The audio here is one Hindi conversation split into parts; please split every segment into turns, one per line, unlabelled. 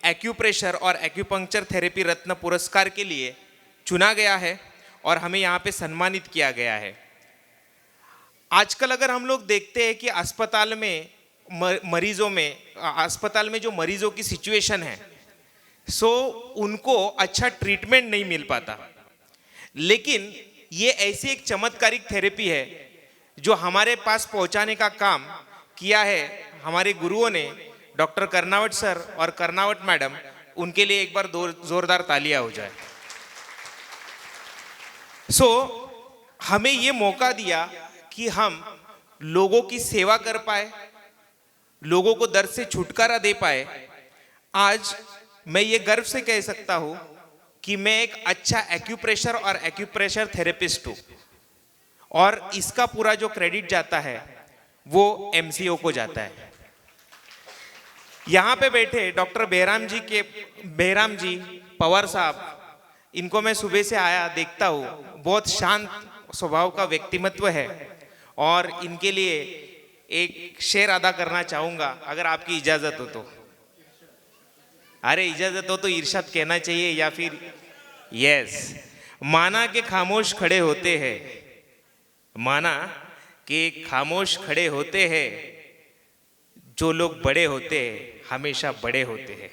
एक्यूप्रेशर और एक्यूपंक्चर थेरेपी रत्न पुरस्कार के लिए चुना गया है और हमें यहाँ पे सम्मानित किया गया है। आजकल अगर हम लोग देखते हैं कि अस्पताल में जो मरीजों की सिचुएशन है, सो उनको अच्छा ट्रीटमेंट नहीं मिल पाता, लेकिन ये ऐसी एक चमत्कारिक थेरेपी है जो हमारे पास पहुंचाने का काम किया है हमारे गुरुओं ने, डॉक्टर कर्नावट सर और कर्नावट मैडम। उनके लिए एक बार जोरदार तालियां हो जाए। हमें ये मौका दिया कि हम लोगों की सेवा कर पाए, लोगों को दर्द से छुटकारा दे पाए। आज मैं ये गर्व से कह सकता हूं कि मैं एक अच्छा एक्यूप्रेशर और एक्यूप्रेशर थेरेपिस्ट हूं, और इसका पूरा जो क्रेडिट जाता है वो एमसीओ को जाता है। यहां पे बैठे डॉक्टर बेहराम जी पवार साहब, इनको मैं सुबह से आया देखता हूं, बहुत शांत स्वभाव का व्यक्तिमत्व है, और इनके लिए एक शेर अदा करना चाहूंगा अगर आपकी इजाजत हो तो। अरे इजाजत हो तो इरशाद कहना चाहिए या फिर यस। माना के खामोश खड़े होते हैं, माना कि खामोश खड़े होते हैं, जो लोग बड़े होते हैं हमेशा बड़े होते हैं।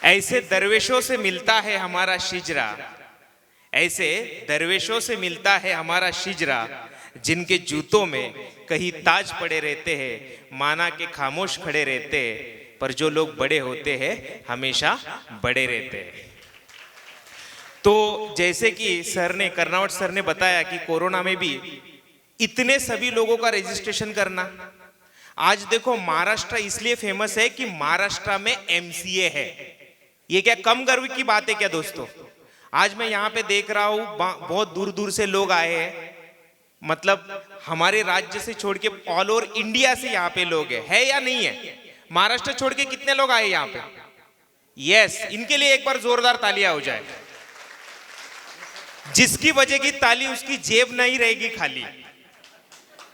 ऐसे दरवेशों से मिलता है हमारा शिजरा, ऐसे दरवेशों से मिलता है हमारा शिजरा, जिनके जूतों में कहीं ताज पड़े रहते हैं। माना के खामोश खड़े रहते हैं, पर जो लोग बड़े होते हैं हमेशा बड़े रहते हैं। तो जैसे कि कर्नावट सर ने बताया कि कोरोना में भी इतने सभी लोगों का रजिस्ट्रेशन करना। आज देखो महाराष्ट्र इसलिए फेमस है कि महाराष्ट्र में एमसीए है। ये क्या कम गर्व की बात है क्या दोस्तों? आज मैं यहाँ पे देख रहा हूँ बहुत दूर दूर से लोग आए हैं, मतलब हमारे राज्य से छोड़ के ऑल ओवर इंडिया से यहाँ पे लोग है या नहीं है? महाराष्ट्र छोड़ के कितने लोग आए यहाँ पे? यस, इनके लिए एक बार जोरदार तालियां हो जाए। जिसकी वजह की ताली उसकी जेब नहीं रहेगी खाली।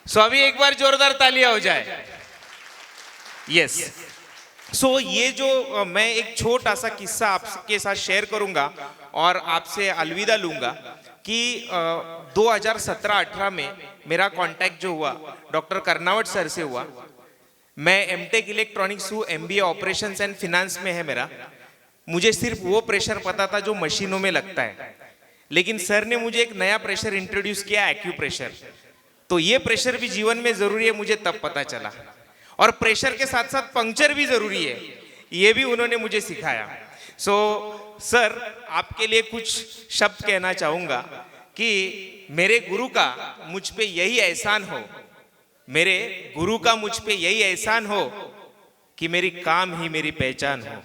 सो अभी एक बार जोरदार तालियां हो जाए। यस। सो ये जो मैं एक छोटा सा किस्सा आपके साथ शेयर करूंगा और आपसे अलविदा लूंगा कि 2017-18 में मेरा कांटेक्ट जो हुआ डॉक्टर कर्नावट सर से हुआ। मैं एमटेक इलेक्ट्रॉनिक्स हूँ, एमबीए ऑपरेशंस एंड फिनेंस में है मेरा। मुझे सिर्फ वो प्रेशर पता था जो मशीनों में लगता है, लेकिन सर ने मुझे एक नया प्रेशर इंट्रोड्यूस किया, एक्यूप्रेशर। तो ये प्रेशर भी जीवन में जरूरी है, मुझे तब पता चला। और प्रेशर के साथ साथ पंक्चर भी जरूरी है, ये भी उन्होंने मुझे सिखाया। सर आपके लिए कुछ शब्द कहना चाहूंगा कि मेरे गुरु का मुझ पे यही एहसान हो, मेरे गुरु का मुझ पे यही एहसान हो कि मेरी काम ही मेरी पहचान हो।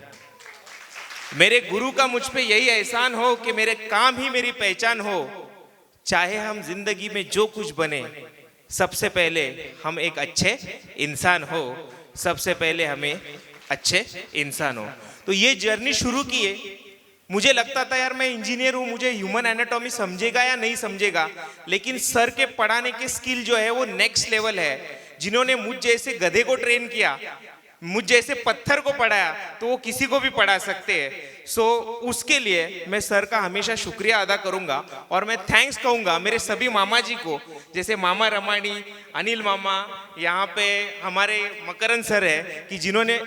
मेरे गुरु का मुझ पे यही एहसान हो कि मेरे काम ही मेरी पहचान हो। चाहे हम जिंदगी में जो कुछ बने, सबसे पहले हम एक अच्छे इंसान हो, सबसे पहले हमें अच्छे इंसान हो। तो ये जर्नी शुरू किए। मुझे लगता था यार मैं इंजीनियर हूँ, मुझे ह्यूमन एनाटॉमी समझेगा या नहीं समझेगा, लेकिन सर के पढ़ाने के स्किल जो है वो नेक्स्ट लेवल है। जिन्होंने मुझ जैसे गधे को ट्रेन किया, मुझ जैसे पत्थर को पढ़ाया, तो वो किसी को भी पढ़ा सकते हैं। उसके लिए मैं सर का हमेशा शुक्रिया अदा करूंगा और मैं थैंक्स कहूंगा मेरे सभी मामा जी को, जैसे मामा रमानी, अनिल मामा, यहाँ पे हमारे मकरन सर है कि जिन्होंने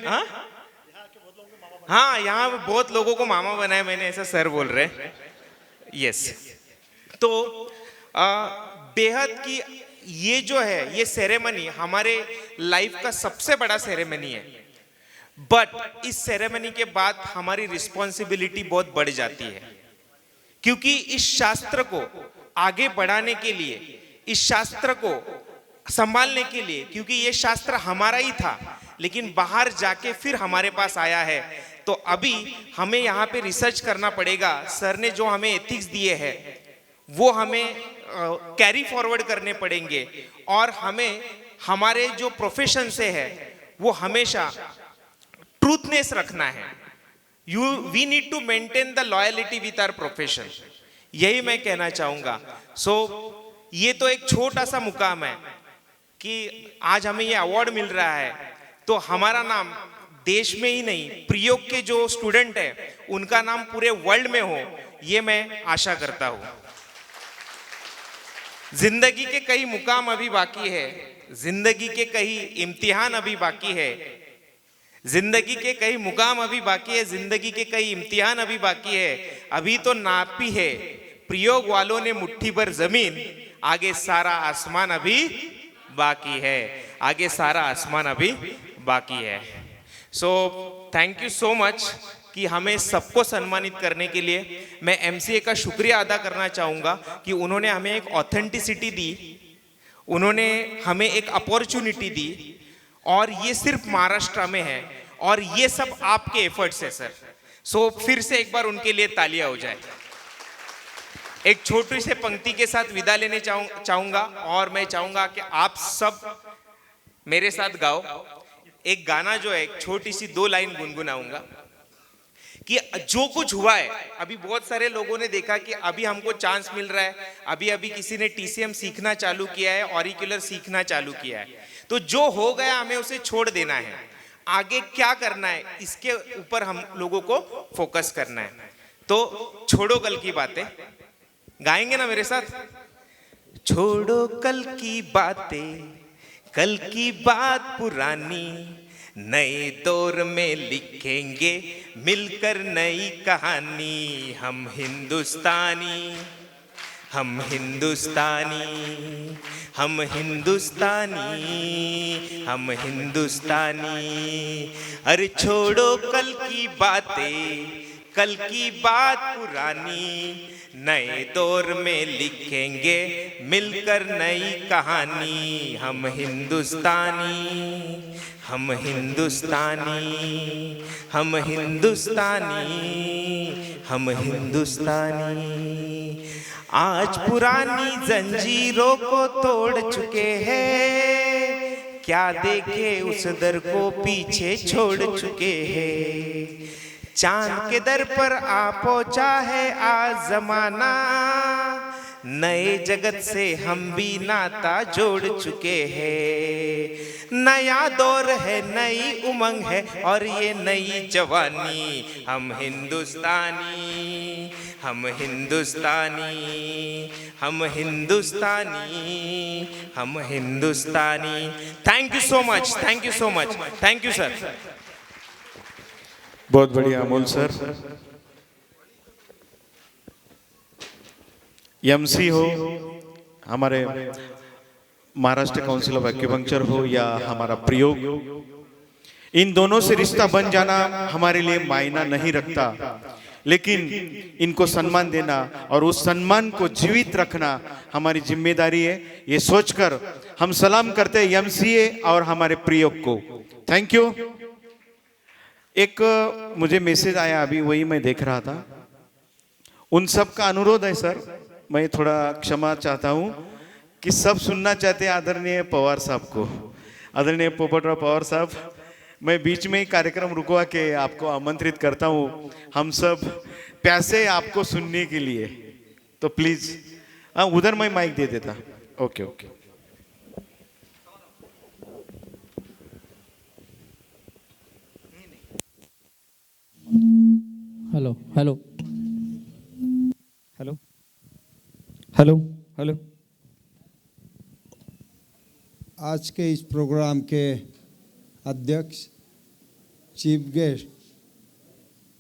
हाँ यहाँ बहुत लोगों को मामा बनाया मैंने, ऐसा सर बोल रहे। यस। तो बेहद की ये जो है ये सेरेमनी हमारे लाइफ का सबसे बड़ा सेरेमनी है, बट इस सेरेमनी के बाद हमारी रिस्पॉन्सिबिलिटी बहुत बढ़ जाती है, क्योंकि इस शास्त्र को आगे बढ़ाने के लिए, इस शास्त्र को संभालने के लिए, क्योंकि ये शास्त्र हमारा ही था लेकिन बाहर जाके फिर हमारे पास आया है, तो अभी हमें यहाँ पे रिसर्च करना पड़ेगा। सर ने जो हमें एथिक्स दिए हैं वो हमें कैरी फॉरवर्ड करने पड़ेंगे, और हमें हमारे जो प्रोफेशन से है वो हमेशा ट्रूथनेस रखना है। We need to maintain the loyalty with our profession, यही मैं कहना चाहूंगा। ये तो एक छोटा सा मुकाम है कि आज हमें ये अवार्ड मिल रहा है, तो हमारा नाम देश में ही नहीं, प्रयोग के जो स्टूडेंट है उनका नाम पूरे वर्ल्ड में हो, ये मैं आशा करता हूं। जिंदगी के कई मुकाम अभी बाकी है, जिंदगी के कई इम्तिहान अभी बाकी है, जिंदगी के कई मुकाम अभी बाकी है, जिंदगी के कई इम्तिहान अभी बाकी है। अभी तो नापी है प्रयोग वालों ने मुट्ठी भर जमीन, आगे सारा आसमान अभी बाकी है, आगे सारा आसमान अभी बाकी है। So thank you so much कि हमें सबको सम्मानित करने के लिए। मैं एमसीए का शुक्रिया अदा करना चाहूँगा कि उन्होंने हमें एक ऑथेंटिसिटी दी, उन्होंने हमें एक अपॉर्चुनिटी दी, और ये सिर्फ महाराष्ट्र में है और ये सब आपके एफर्ट्स है सर। सो फिर से एक बार उनके लिए तालियां हो जाए। एक छोटी से पंक्ति के साथ विदा लेने चाहूँगा और मैं चाहूँगा कि आप सब मेरे साथ गाओ। एक गाना जो है, एक छोटी सी 2 लाइन गुनगुनाऊंगा कि जो कुछ हुआ है, अभी बहुत सारे लोगों ने देखा कि अभी हमको चांस मिल रहा है, अभी अभी किसी ने टीसीएम सीखना चालू किया है, ऑरिकुलर सीखना चालू किया है, तो जो हो गया हमें उसे छोड़ देना है, आगे क्या करना है इसके ऊपर हम लोगों को फोकस करना है। तो छोड़ो कल की बातें, गाएंगे ना मेरे साथ? छोड़ो कल की बातें, कल की बात पुरानी, नए दौर में लिखेंगे मिलकर नई कहानी। हम हिंदुस्तानी, हम हिंदुस्तानी, हम हिंदुस्तानी, हम हिंदुस्तानी। अरे छोड़ो कल की बातें, कल की बात पुरानी, नए दौर में लिखेंगे मिलकर नई कहानी। हम हिंदुस्तानी, हम हिंदुस्तानी, हम हिंदुस्तानी, हम हिंदुस्तानी। आज पुरानी जंजीरों को तोड़ चुके हैं, क्या देखे उस दर को पीछे छोड़ चुके हैं। चांद के दर पर आ पहुंचा है आज जमाना, नए जगत से हम भी नाता जोड़ चुके हैं। नया दौर है, नई उमंग है और ये नई जवानी। हम हिंदुस्तानी, हम हिंदुस्तानी, हम हिंदुस्तानी, हम Hindustani. Thank you so much, thank you so much, thank you sir.
बहुत बढ़िया अमोल सर। एमसी हो, हमारे महाराष्ट्र काउंसिल ऑफ एक्यूपंक्चर हो या हमारा प्रयोग, इन दोनों से रिश्ता बन जाना हमारे लिए मायना नहीं रखता, लेकिन इनको सम्मान देना और उस सम्मान को जीवित रखना हमारी जिम्मेदारी है। ये सोचकर हम सलाम करते हैं एमसीए और हमारे प्रयोग को। Thank you. एक मुझे मैसेज आया अभी, वही मैं देख रहा था। उन सब का अनुरोध है सर, मैं थोड़ा क्षमा चाहता हूँ कि सब सुनना चाहते हैं आदरणीय पवार साहब को। आदरणीय पोपटराव पवार साहब, मैं बीच में ही कार्यक्रम रुकवा के आपको आमंत्रित करता हूँ, हम सब प्यासे आपको सुनने के लिए। तो प्लीज उधर मैं माइक दे देता। Okay okay.
Hello hello hello hello hello.
आज के इस प्रोग्राम के अध्यक्ष, चीफ गेस्ट,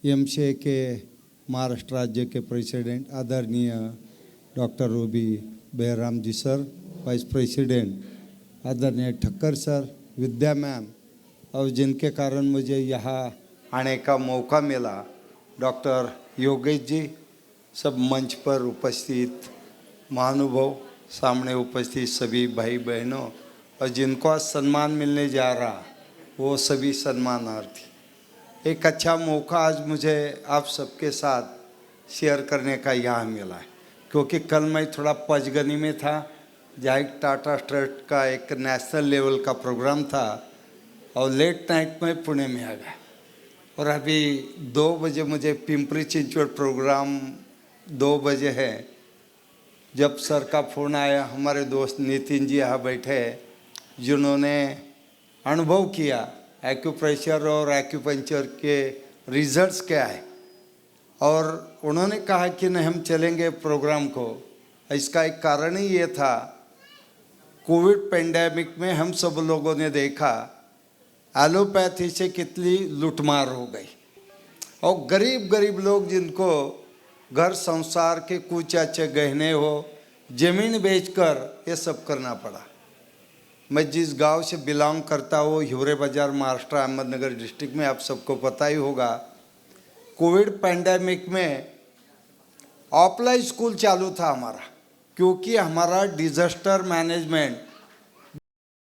एमसीए के महाराष्ट्र राज्य के प्रेसिडेंट आदरणीय डॉक्टर रूबी बेहराम जी सर, वाइस प्रेसिडेंट आदरणीय ठक्कर सर, विद्या मैम, और जिनके कारण मुझे यहाँ आने का मौका मिला, डॉक्टर योगेश जी, सब मंच पर उपस्थित महानुभाव, सामने उपस्थित सभी भाई बहनों, और जिनको आज सम्मान मिलने जा रहा वो सभी सम्मानार्थी। एक अच्छा मौका आज मुझे आप सबके साथ शेयर करने का यहाँ मिला है, क्योंकि कल मैं थोड़ा पचगनी में था, जहाँ एक टाटा ट्रस्ट का एक नेशनल लेवल का प्रोग्राम था, और लेट नाइट में पुणे में आ गया, और अभी 2 बजे मुझे पिंपरी चिंचवड प्रोग्राम 2 बजे है। जब सर का फ़ोन आया, हमारे दोस्त नितिन जी यहाँ बैठे, जिन्होंने अनुभव किया एक्यूप्रेशर और एक्यूपंक्चर के रिजल्ट्स क्या है, और उन्होंने कहा कि नहीं हम चलेंगे प्रोग्राम को। इसका एक कारण ही ये था, कोविड पेंडेमिक में हम सब लोगों ने देखा एलोपैथी से कितनी लूटमार हो गई, और गरीब गरीब लोग जिनको घर संसार के कुछ अच्छे गहने हो, जमीन बेचकर ये सब करना पड़ा। मैं जिस गांव से बिलोंग करता हूँ, हिवरे बाजार, महाराष्ट्र, अहमदनगर डिस्ट्रिक्ट में, आप सबको पता ही होगा, कोविड पेंडेमिक में ऑफलाइन स्कूल चालू था हमारा, क्योंकि हमारा डिजास्टर मैनेजमेंट